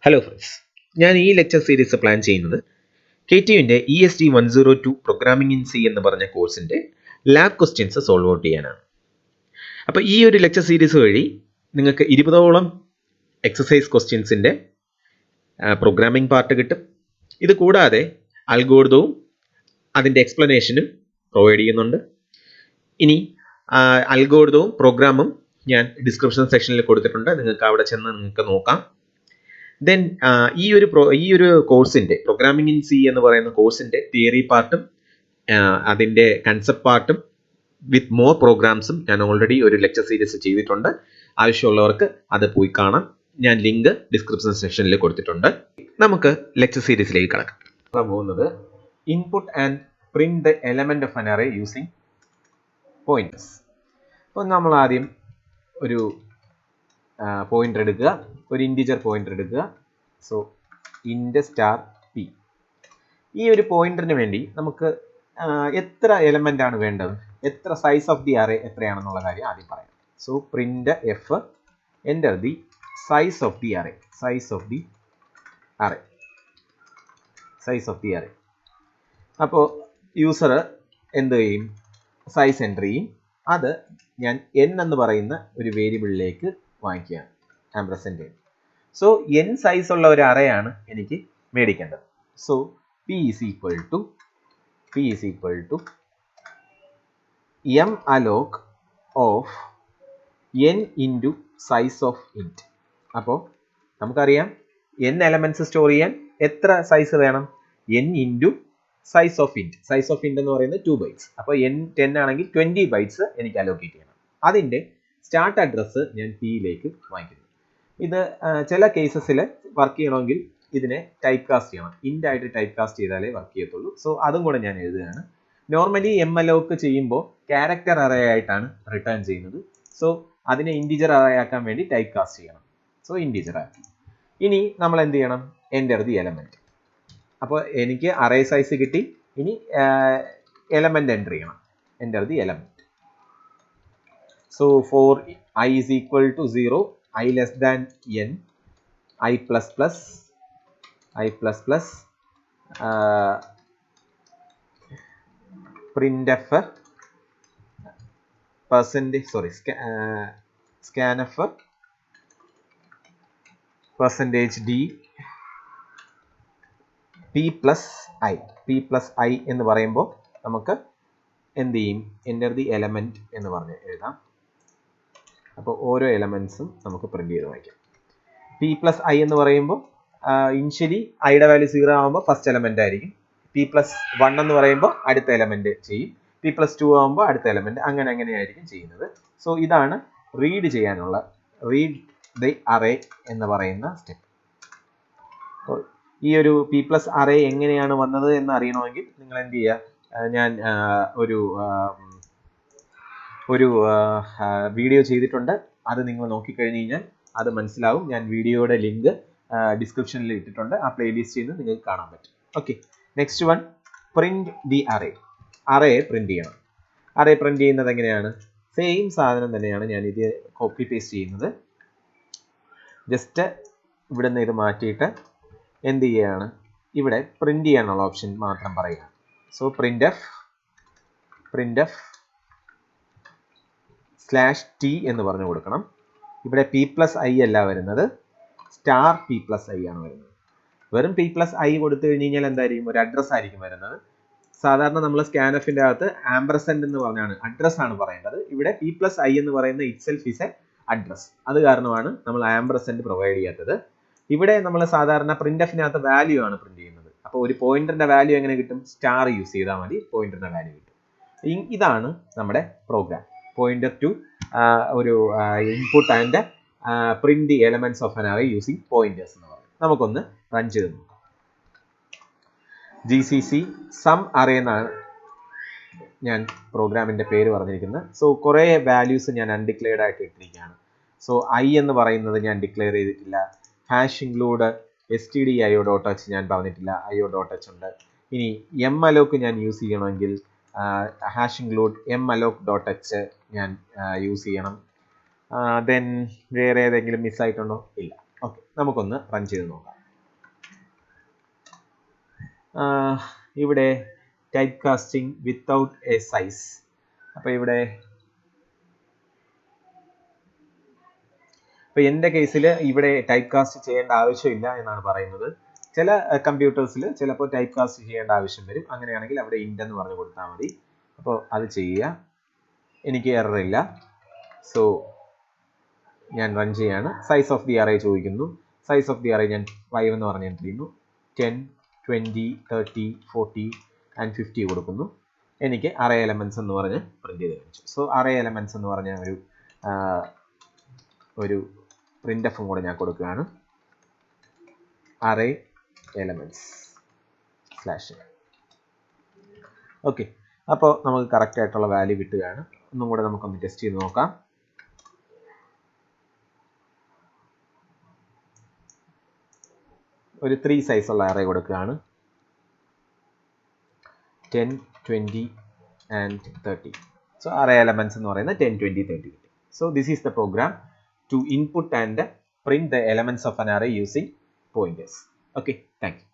Hello friends, ഞാൻ ഈ lecture series plan ചെയ്യുന്നത് KTUവിൻ്റെ EST102 പ്രോഗ്രാമിംഗ് ഇൻ സി എന്ന് പറഞ്ഞ കോഴ്സിൻ്റെ ലാബ് ക്വസ്റ്റ്യൻസ് സോൾവ് ഔട്ട് ചെയ്യാനാണ്. അപ്പോൾ ഈ ഒരു ലെക്ചർ സീരീസ് വഴി നിങ്ങൾക്ക് 20ഓളം എക്സസൈസ് ക്വസ്റ്റ്യൻസിൻ്റെ പ്രോഗ്രാമിംഗ് പാർട്ട് കിട്ടും. ഇത് കൂടാതെ അൽഗോരിതവും അതിൻ്റെ എക്സ്പ്ലനേഷനും പ്രൊവൈഡ് ചെയ്യുന്നുണ്ട്. ഇനി അൽഗോരിതവും പ്രോഗ്രാമും ഞാൻ ഡിസ്ക്രിപ്ഷൻ സെക്ഷനിൽ കൊടുത്തിട്ടുണ്ട്, നിങ്ങൾക്ക് അവിടെ ചെന്ന് നിങ്ങൾക്ക് നോക്കാം. ദെൻ ഈ ഒരു കോഴ്സിൻ്റെ പ്രോഗ്രാമിംഗ് ഇൻ സി എന്ന് പറയുന്ന കോഴ്സിൻ്റെ തിയറി പാർട്ടും അതിൻ്റെ കൺസെപ്റ്റ് പാർട്ടും വിത്ത് മോർ പ്രോഗ്രാംസും ഞാൻ ഓൾറെഡി ഒരു ലെക്ചർ സീരീസ് ചെയ്തിട്ടുണ്ട്. ആവശ്യമുള്ളവർക്ക് അത് പോയി കാണാം. ഞാൻ ലിങ്ക് ഡിസ്ക്രിപ്ഷൻ സെക്ഷനിൽ കൊടുത്തിട്ടുണ്ട്. നമുക്ക് ലെക്ചർ സീരീസിലേക്ക് കടക്കാം. പോകുന്നത് input and print the element of an array using pointers. അപ്പോൾ നമ്മൾ ആദ്യം ഒരു പോയിന്റർ എടുക്കുക, ഒരു ഇൻറ്റിജർ പോയിന്റർ എടുക്കുക. So int star P. ഈ ഒരു പോയിന്ററിന് വേണ്ടി നമുക്ക് എത്ര എലമെന്റ് ആണ് വേണ്ടത്, എത്ര സൈസ് ഓഫ് ദി അറേ എത്രയാണെന്നുള്ള കാര്യം ആദ്യം പറയാം. So print F enter the size of the array, size of the array, size of the array. അപ്പോൾ യൂസർ എന്ത് ചെയ്യും, സൈസ് എൻ്റർ ചെയ്യും. അത് ഞാൻ n എന്ന് പറയുന്ന ഒരു വേരിയബിളിലേക്ക് വാങ്ങിക്കുകയാണ്, ആംപ്രസെൻ്റ്. സോ n സൈസ് ഉള്ള ഒരു അറേയാണ് എനിക്ക് മേടിക്കേണ്ടത്. So p is equal to m alloc of n into size of int. അപ്പോൾ നമുക്കറിയാം n എലമെന്റ്സ് സ്റ്റോർ ചെയ്യാൻ എത്ര സൈസ് വേണം, n into size of int. Size of int എന്ന് പറയുന്നത് 2 ബൈറ്റ്സ്. അപ്പോൾ n 10 ആണെങ്കിൽ 20 ബൈറ്റ്സ് എനിക്ക് അലോക്കേറ്റ് ചെയ്യണം. അതിൻ്റെ സ്റ്റാർട്ട് അഡ്രസ്സ് ഞാൻ പിയിലേക്ക് വാങ്ങിക്കുന്നു. ഇത് ചില കേസസിൽ വർക്ക് ചെയ്യണമെങ്കിൽ ഇതിനെ ടൈപ്പ് കാസ്റ്റ് ചെയ്യണം. ഇൻറ്റ് ആയിട്ട് ടൈപ്പ് കാസ്റ്റ് ചെയ്താലേ വർക്ക് ചെയ്യത്തുള്ളൂ. സോ അതും കൂടെ ഞാൻ എഴുതുകയാണ്. നോർമലി malloc ചെയ്യുമ്പോൾ ക്യാരക്ടർ അറേ ആയിട്ടാണ് റിട്ടേൺ ചെയ്യുന്നത്. സോ അതിനെ ഇൻറ്റിജർ അറേ ആക്കാൻ വേണ്ടി ടൈപ്പ് കാസ്റ്റ് ചെയ്യണം. സോ ഇൻറ്റിജർ ആക്കി. ഇനി നമ്മൾ എന്ത് ചെയ്യണം, എൻ്റർ ദി എലമെന്റ്. അപ്പോൾ എനിക്ക് അറേ സൈസ് കിട്ടി. ഇനി എലമെന്റ് എൻ്റർ ചെയ്യണം. Enter the element. So for I is equal to 0, I less than n, I plus plus, printf percentage, scanf percentage d p plus i എന്ന് പറയുമ്പോൾ നമുക്ക് എന്ത് ചെയ്യും, എൻ്റർ ദി എലമെന്റ് എന്ന് പറഞ്ഞ് എഴുതാം. അപ്പോൾ ഓരോ എലമെന്റ്സും നമുക്ക് പ്രിന്റ് ചെയ്ത് വായിക്കാം. പി പ്ലസ് ഐ എന്ന് പറയുമ്പോൾ ഇനിഷ്യലി ഐയുടെ വാല്യൂ 0 ആകുമ്പോൾ ഫസ്റ്റ് എലമെന്റ് ആയിരിക്കും. പി പ്ലസ് 1 എന്ന് പറയുമ്പോൾ അടുത്ത എലമെന്റ് ചെയ്യും. പി പ്ലസ് 2 ആകുമ്പോൾ അടുത്ത എലമെന്റ്, അങ്ങനെയായിരിക്കും ചെയ്യുന്നത്. സോ ഇതാണ് റീഡ് ചെയ്യാനുള്ള റീഡ് ദി അറേ എന്ന് പറയുന്ന സ്റ്റെപ്പ്. അപ്പോൾ ഈ ഒരു പി പ്ലസ് അറേ എങ്ങനെയാണ് വന്നത് എന്ന് അറിയണമെങ്കിൽ നിങ്ങൾ എന്ത് ചെയ്യുക, ഞാൻ ഒരു വീഡിയോ ചെയ്തിട്ടുണ്ട്. അത് നിങ്ങൾ നോക്കിക്കഴിഞ്ഞ് കഴിഞ്ഞാൽ അത് മനസ്സിലാവും. ഞാൻ വീഡിയോയുടെ ലിങ്ക് ഡിസ്ക്രിപ്ഷനിൽ ഇട്ടിട്ടുണ്ട്. ആ പ്ലേലിസ്റ്റിൽ നിന്ന് നിങ്ങൾക്ക് കാണാൻ പറ്റും. Okay, next one, print the array. Array print ചെയ്യണം. അറേ പ്രിന്റ് ചെയ്യുന്നത് എങ്ങനെയാണ്, സെയിം സാധനം തന്നെയാണ് ഞാൻ ഇത് കോപ്പി പേസ്റ്റ് ചെയ്യുന്നത്. ജസ്റ്റ് ഇവിടെ നിന്ന് ഇത് മാറ്റിയിട്ട് എന്ത് ചെയ്യുകയാണ്, ഇവിടെ പ്രിന്റ് ചെയ്യാനുള്ള ഓപ്ഷൻ മാത്രം പറയുക. സോ പ്രിന്റ് എഫ് /t എന്ന് പറഞ്ഞു കൊടുക്കണം. ഇവിടെ p പ്ലസ് ഐ അല്ല വരുന്നത്, സ്റ്റാർ p പ്ലസ് ഐ ആണ് വരുന്നത്. വെറും p പ്ലസ് ഐ കൊടുത്തു കഴിഞ്ഞ് കഴിഞ്ഞാൽ എന്തായിരിക്കും, ഒരു അഡ്രസ് ആയിരിക്കും വരുന്നത്. സാധാരണ നമ്മൾ സ്കാൻഎഫിൻ്റെ അകത്ത് ആംപർസെന്റ് എന്ന് പറഞ്ഞാണ് അഡ്രസ് ആണ് പറയേണ്ടത്. ഇവിടെ p പ്ലസ് ഐ എന്ന് പറയുന്ന ഇറ്റ്സെൽഫ് ഈസ് എ അഡ്രസ്. അത് കാരണമാണ് നമ്മൾ ആംപർസെന്റ് പ്രൊവൈഡ് ചെയ്യാത്തത്. ഇവിടെ നമ്മൾ സാധാരണ പ്രിന്റ്എഫിനകത്ത് വാല്യൂ ആണ് പ്രിന്റ് ചെയ്യുന്നത്. അപ്പോൾ ഒരു പോയിന്റിന്റെ വാല്യൂ എങ്ങനെ കിട്ടും, സ്റ്റാർ യൂസ് ചെയ്താൽ മതി, പോയിന്റിന്റെ വാല്യൂ കിട്ടും. ഇതാണ് നമ്മുടെ പ്രോഗ്രാം. പോയിന്റർ ടു ഒരു input and print the elements of an array using pointers എന്ന് പറയും. നമുക്കൊന്ന് റൺ ചെയ്ത് നോക്കാം. GCC സം അറേ എന്നാണ് ഞാൻ പ്രോഗ്രാമിന്റെ പേര് പറഞ്ഞിരിക്കുന്നത്. സോ കുറേ വാല്യൂസ് ഞാൻ അൺഡിക്ലെയർഡ് ആയിട്ട് ഇട്ടിരിക്കുകയാണ്. സോ ഐ എന്ന് പറയുന്നത് ഞാൻ ഡിക്ലെയർ ചെയ്തിട്ടില്ല. ഹാഷ് ഇൻക്ലൂഡ് stdio.h ഞാൻ പറഞ്ഞിട്ടില്ല, io.h ഉണ്ട്. ഇനി malloc ഞാൻ യൂസ് ചെയ്യണമെങ്കിൽ ഹാഷ് ഇൻക്ലൂഡ് malloc.h ഞാൻ യൂസ് ചെയ്യണം. ദെൻ വേറെ ഏതെങ്കിലും മിസ്സായിട്ടുണ്ടോ, ഇല്ല. ഓക്കെ, നമുക്കൊന്ന് റൺ ചെയ്ത് നോക്കാം. ഇവിടെ type casting without A size. അപ്പോൾ ഇവിടെ എൻ്റെ കേസിൽ ഇവിടെ ടൈപ്പ് കാസ്റ്റ് ചെയ്യേണ്ട ആവശ്യമില്ല എന്നാണ് പറയുന്നത്. ചില കമ്പ്യൂട്ടേഴ്സിൽ ചിലപ്പോൾ ടൈപ്പ് കാസ്റ്റ് ചെയ്യേണ്ട ആവശ്യം വരും. അങ്ങനെയാണെങ്കിൽ അവിടെ ഇൻഡ് എന്ന് പറഞ്ഞു കൊടുത്താൽ മതി. അപ്പോൾ അത് ചെയ്യുക. എനിക്ക് എറർ ഇല്ല. സോ ഞാൻ റൺ ചെയ്യാണ്. സൈസ് ഓഫ് ദി അറേ ചോദിക്കുന്നു. സൈസ് ഓഫ് ദി അറേ ഞാൻ 5 എന്ന് പറഞ്ഞ് എൻ്റർ ചെയ്യുന്നു. 10, 20, 30, 40 ആൻഡ് 50 കൊടുക്കുന്നു. എനിക്ക് അറേ എലമെന്റ്സ് എന്ന് പറഞ്ഞ് പ്രിന്റ് ചെയ്ത് കാണിച്ചു. സോ അറേ എലമെന്റ്സ് എന്ന് പറഞ്ഞ ഒരു പ്രിന്റ് എഫും കൂടെ ഞാൻ കൊടുക്കുകയാണ്. Array elements /. ഓക്കെ, അപ്പോൾ നമുക്ക് കറക്റ്റ് ആയിട്ടുള്ള വാല്യൂ കിട്ടുകയാണ്. ഒന്നും കൂടെ നമുക്കൊന്ന് ടെസ്റ്റ് ചെയ്ത് നോക്കാം. ഒരു 3 സൈസുള്ള അറേ കൊടുക്കുകയാണ്. 10, 20 and 30. So array elements എന്ന് പറയുന്നത് 10, 20, 30. So this is the program to input and print the elements of an array using pointers. Okay, thank you.